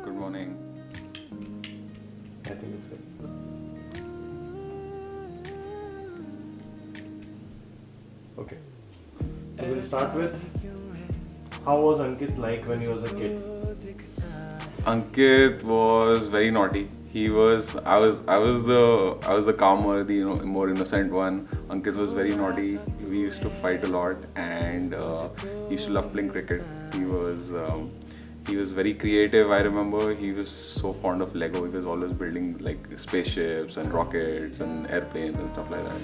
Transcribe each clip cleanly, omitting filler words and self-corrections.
Good morning. I think it's good. Okay. So we'll start with how was Ankit like when he was a kid? Ankit was very naughty. I was the calmer, the more innocent one. Ankit was very naughty. We used to fight a lot, and he used to love playing cricket. He was very creative. I remember he was so fond of Lego. He was always building like spaceships and rockets and airplanes and stuff like that.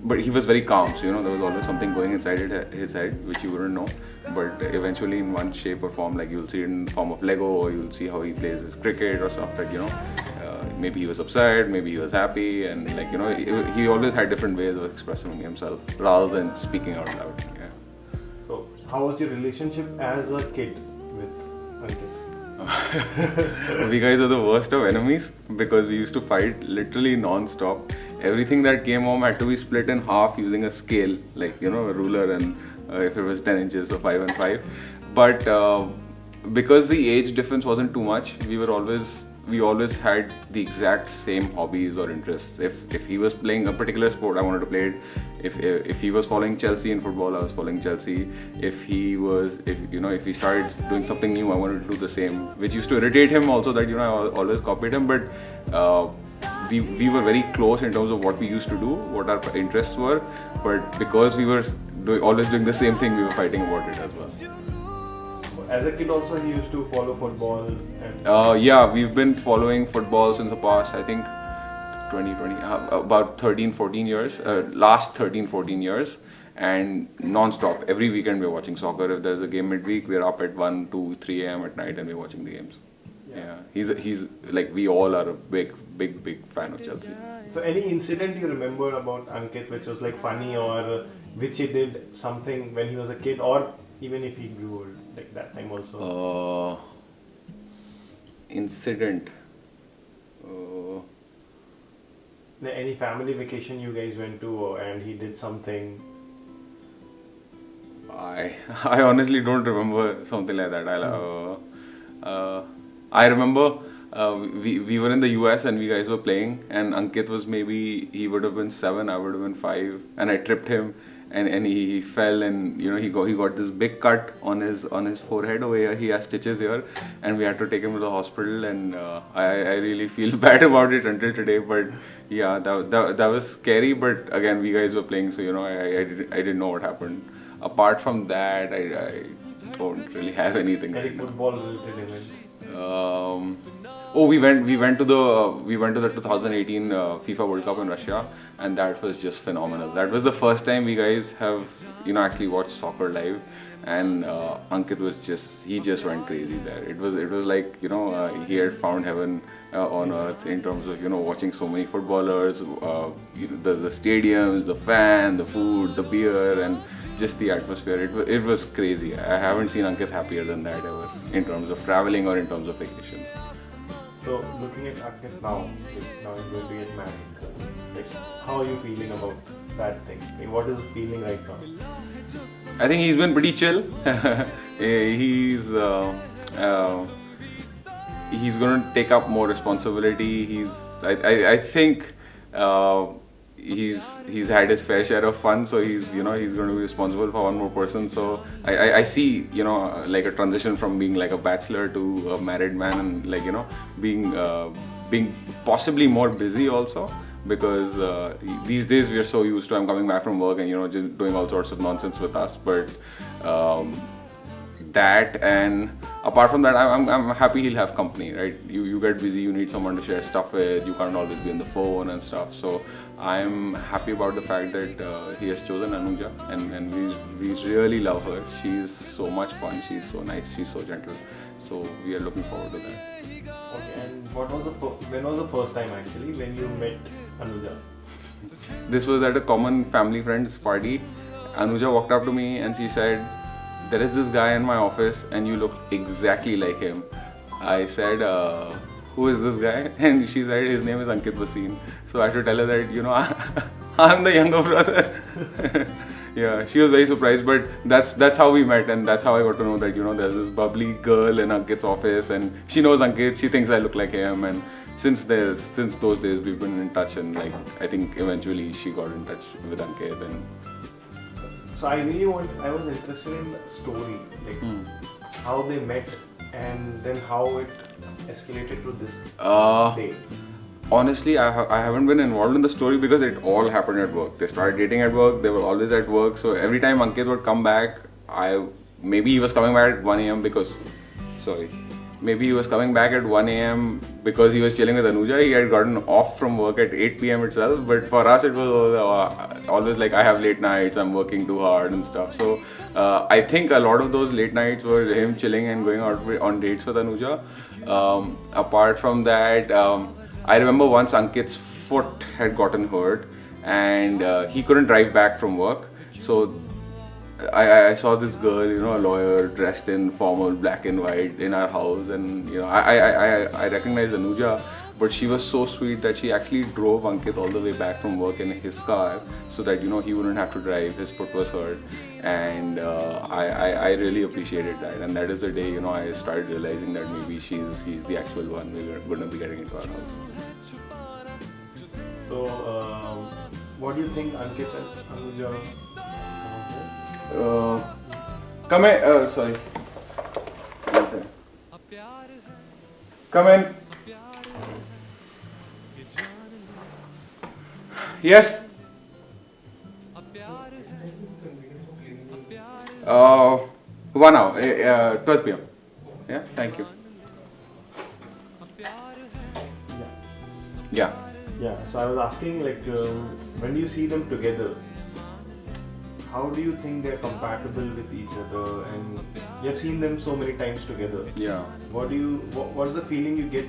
But he was very calm, so there was always something going inside his head which you wouldn't know. But eventually, in one shape or form, like you'll see it in the form of Lego, or you'll see how he plays his cricket or stuff. That maybe he was upset, maybe he was happy, and he always had different ways of expressing himself rather than speaking out loud. Yeah. So, how was your relationship as a kid with Ankit? We guys are the worst of enemies because we used to fight literally non-stop. Everything that came home had to be split in half using a scale, like a ruler, and if it was 10 inches, so 5 and 5. But because the age difference wasn't too much, we always had the exact same hobbies or interests. If he was playing a particular sport, I wanted to play it. If he was following Chelsea in football, I was following Chelsea. If he started doing something new, I wanted to do the same, which used to irritate him also, that I always copied him. But we were very close in terms of what we used to do, what our interests were. But because we were always doing the same thing, we were fighting about it as well. As a kid also he used to follow football and... Yeah, we've been following football since the past, I think, 2020, about 13-14 years, last 13-14 years, and non-stop. Every weekend we're watching soccer. If there's a game midweek, we're up at 1, 2, 3 a.m. at night and we're watching the games. Yeah. He's like, we all are a big fan of Chelsea. So any incident you remember about Ankit which was like funny, or which he did something when he was a kid, or even if he grew old, like that time also? Incident. Any family vacation you guys went to and he did something? I honestly don't remember something like that. I remember we were in the US and we guys were playing, and Ankit was he would have been 7, I would have been 5, and I tripped him. And he fell, and he got this big cut on his forehead over here. He has stitches here, and we had to take him to the hospital. And I really feel bad about it until today. But yeah, that was scary. But again, we guys were playing, so I didn't know what happened. Apart from that, I don't really have anything. Any right now. football related event? We went to the 2018 FIFA World Cup in Russia, and that was just phenomenal. That was the first time we guys have actually watched soccer live, and Ankit he just went crazy there. It was like he had found heaven on earth in terms of watching so many footballers, the stadiums, the fan, the food, the beer, and just the atmosphere. It was crazy. I haven't seen Ankit happier than that ever in terms of traveling or in terms of vacations. So looking at Ankit now he's going to get married. Like, how are you feeling about that thing? Like, what is the feeling right now? I think he's been pretty chill. He's going to take up more responsibility. I think he's had his fair share of fun, so he's going to be responsible for one more person. So I see like a transition from being like a bachelor to a married man, and like being possibly more busy also, because these days we are so used to him coming back from work and just doing all sorts of nonsense with us. But that, and apart from that, I'm happy he'll have company, right? You get busy, you need someone to share stuff with, you can't always be on the phone and stuff. So I'm happy about the fact that he has chosen Anuja, and we really love her. She's so much fun, she's so nice, she's so gentle. So we are looking forward to that. Okay, and when was the first time actually when you met Anuja? This was at a common family friend's party. Anuja walked up to me and she said, "There is this guy in my office and you look exactly like him." I said, "Who is this guy?" And she said, "His name is Ankit Bhasin." So I had to tell her that, I'm the younger brother. Yeah, she was very surprised, but that's how we met, and that's how I got to know that there's this bubbly girl in Ankit's office, and she knows Ankit. She thinks I look like him, and since those days we've been in touch, and like I think eventually she got in touch with Ankit, and So I was interested in the story, like how they met and then how it escalated to this day. honestly, I haven't been involved in the story because it all happened at work. They started dating at work. They were always at work. So every time Ankit would come back, maybe he was coming back at 1 a.m. Maybe he was coming back at 1 a.m. because he was chilling with Anuja. He had gotten off from work at 8 p.m. itself. But for us, it was always like, I have late nights, I'm working too hard and stuff. So I think a lot of those late nights were him chilling and going out on dates with Anuja. Apart from that, I remember once Ankit's foot had gotten hurt and he couldn't drive back from work. So I saw this girl, a lawyer dressed in formal black and white in our house, and I recognized Anuja, but she was so sweet that she actually drove Ankit all the way back from work in his car so that he wouldn't have to drive. His foot was hurt, and I really appreciated that. And that is the day I started realizing that maybe she's the actual one we're going to be getting into our house. So what do you think, Ankit and Anuja? Come in. Sorry. Come in. Yes. 1 hour. 12 p.m. Yeah. Thank you. Yeah. Yeah. So I was asking, like, when do you see them together? How do you think they're compatible with each other? And you have seen them so many times together. Yeah. What's the feeling you get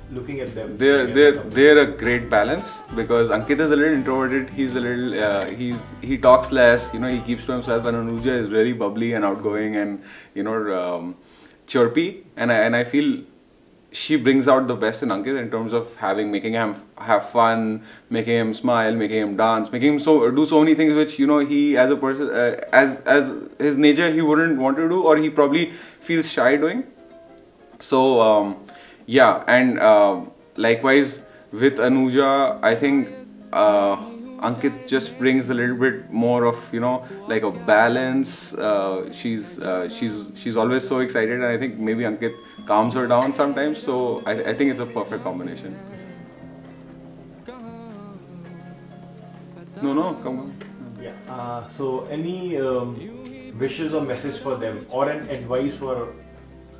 looking at them? They're a great balance because Ankit is a little introverted. He's a little he talks less. He keeps to himself, and Anuja is really bubbly and outgoing and chirpy. And I feel she brings out the best in Ankit in terms of making him have fun, making him smile, making him dance, making him do so many things which he as a person as his nature he wouldn't want to do, or he probably feels shy doing. So yeah, and likewise with Anuja, I think Ankit just brings a little bit more of like a balance. She's always so excited, and I think maybe Ankit calms her down sometimes. So I think it's a perfect combination. No, come on. Yeah. So any wishes or message for them, or an advice for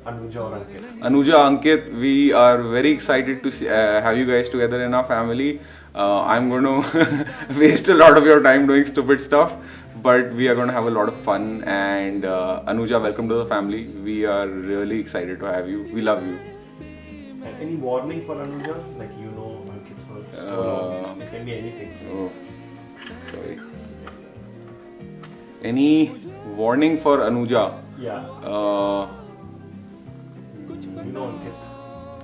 Anuja or Ankit? Anuja, Ankit, we are very excited to have you guys together in our family. I'm going to waste a lot of your time doing stupid stuff, but we are going to have a lot of fun. And Anuja, welcome to the family. We are really excited to have you. We love you. And any warning for Anuja? Like, Ankit for so long. It can be anything. Oh, sorry. Any warning for Anuja? Yeah. Ankit.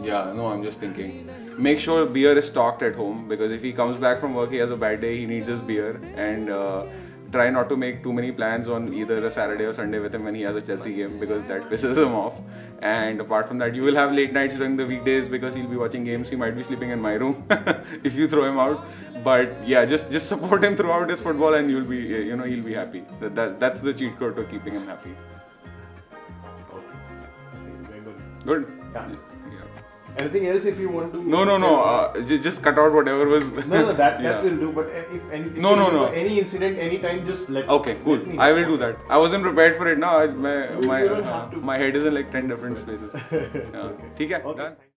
Yeah, no, I'm just thinking. Make sure beer is stocked at home, because if he comes back from work, he has a bad day, he needs his beer. And try not to make too many plans on either a Saturday or Sunday with him when he has a Chelsea game, because that pisses him off. And apart from that, you will have late nights during the weekdays because he'll be watching games. He might be sleeping in my room if you throw him out. But yeah, just support him throughout his football, and you'll be he'll be happy. That's the cheat code to keeping him happy. Okay. Very good. Good. Yeah. Anything else if you want to? No. Just cut out whatever was. No, that will do. But if anything, no. Any incident, anytime, just let. Okay, cool. I will do that. I wasn't prepared for it now. You don't have to. My head is in like 10 different spaces. Okay. Okay, done.